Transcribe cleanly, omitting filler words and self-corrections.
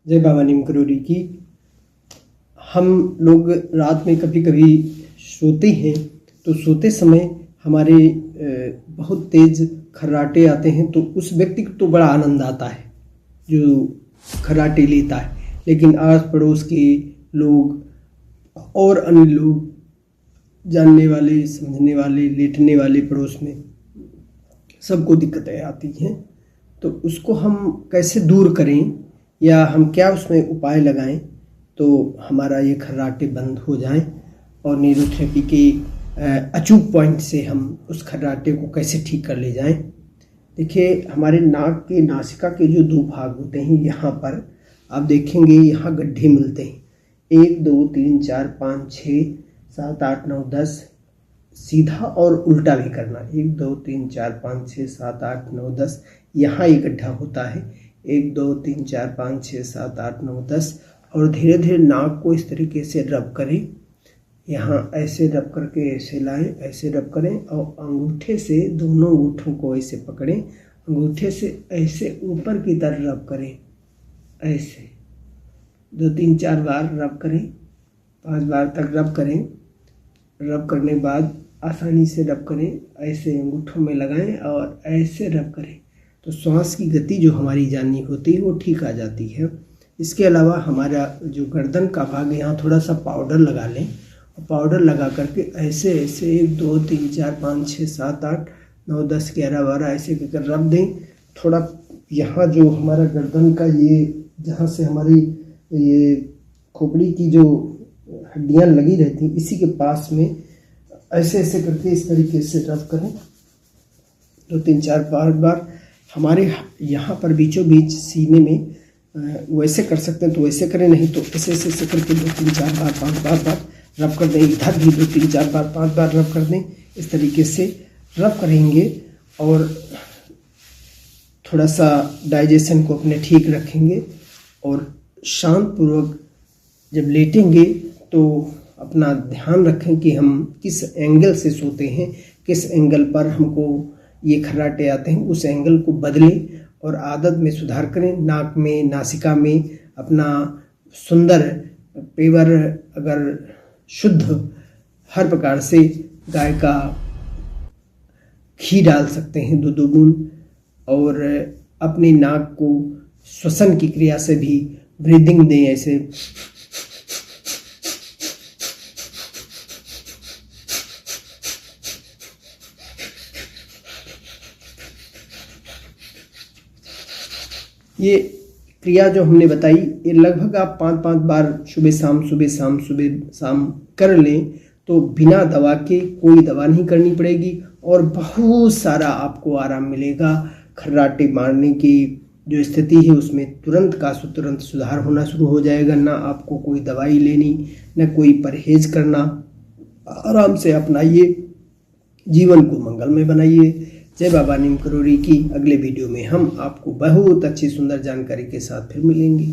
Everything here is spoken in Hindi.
जय बाबा नीम करोड़ी की। हम लोग रात में कभी कभी सोते हैं तो सोते समय हमारे बहुत तेज खर्राटे आते हैं, तो उस व्यक्ति को तो बड़ा आनंद आता है जो खर्राटे लेता है, लेकिन आस पड़ोस के लोग और अन्य लोग, जानने वाले, समझने वाले, लेटने वाले पड़ोस में सबको दिक्कतें आती हैं। तो उसको हम कैसे दूर करें या हम क्या उसमें उपाय लगाएं तो हमारा ये खर्राटे बंद हो जाएं और न्यूरोथेरेपी के अचूक पॉइंट से हम उस खर्राटे को कैसे ठीक कर ले जाएं। देखिए, हमारे नाक के नासिका के जो दो भाग होते हैं, यहाँ पर आप देखेंगे यहाँ गड्ढे मिलते हैं 1 2 3 4 5 6 7 8 9 10, सीधा और उल्टा भी करना 1 2 3 4 5 6 7 8 9 10, यहाँ एक गड्ढा होता है 1 2 3 4 5 6 7 8 9 10, और धीरे धीरे नाक को इस तरीके से रब करें, यहाँ ऐसे रब करके ऐसे लाएं, ऐसे रब करें और अंगूठे से दोनों अंगूठों को ऐसे पकड़ें, अंगूठे से ऐसे ऊपर की तरफ रब करें, ऐसे 2 3 4 बार रब करें, 5 बार तक रब करें। रब करने के बाद आसानी से रब करें, ऐसे अंगूठों में लगाएं और ऐसे रब करें, तो श्वास की गति जो हमारी जाननी होती है वो ठीक आ जाती है। इसके अलावा हमारा जो गर्दन का भाग, यहाँ थोड़ा सा पाउडर लगा लें और पाउडर लगा करके ऐसे ऐसे 1 2 3 4 5 6 7 8 9 10 11 12 ऐसे करके रब दें। थोड़ा यहाँ जो हमारा गर्दन का ये जहाँ से हमारी ये खोपड़ी की जो हड्डियाँ लगी रहती हैं, इसी के पास में ऐसे ऐसे करके इस तरीके से रब करें 2 3 4 5 बार। हमारे यहाँ पर बीचों बीच सीने में वैसे कर सकते हैं तो वैसे करें, नहीं तो ऐसे ऐसे ऐसे करके 2 3 4 बार 5 बार रब कर दें। इधर भी 2 3 4 बार 5 बार रब कर दें। इस तरीके से रब करेंगे और थोड़ा सा डाइजेशन को अपने ठीक रखेंगे और शांत पूर्वक जब लेटेंगे तो अपना ध्यान रखें कि हम किस एंगल से सोते हैं, किस एंगल पर हमको ये खर्राटे आते हैं, उस एंगल को बदलें और आदत में सुधार करें। नाक में, नासिका में अपना सुंदर पेवर, अगर शुद्ध हर प्रकार से गाय का घी डाल सकते हैं 2 2 बूंद, और अपनी नाक को श्वसन की क्रिया से भी ब्रीदिंग दें ऐसे। ये क्रिया जो हमने बताई, ये लगभग आप 5 बार सुबह शाम कर लें तो बिना दवा के, कोई दवा नहीं करनी पड़ेगी और बहुत सारा आपको आराम मिलेगा। खर्राटे मारने की जो स्थिति है उसमें तुरंत सुधार होना शुरू हो जाएगा। ना आपको कोई दवाई लेनी, ना कोई परहेज करना। आराम से अपनाइए, जीवन को मंगलमय बनाइए। जय बाबा नीम करोड़ी की। अगले वीडियो में हम आपको बहुत अच्छी सुंदर जानकारी के साथ फिर मिलेंगे।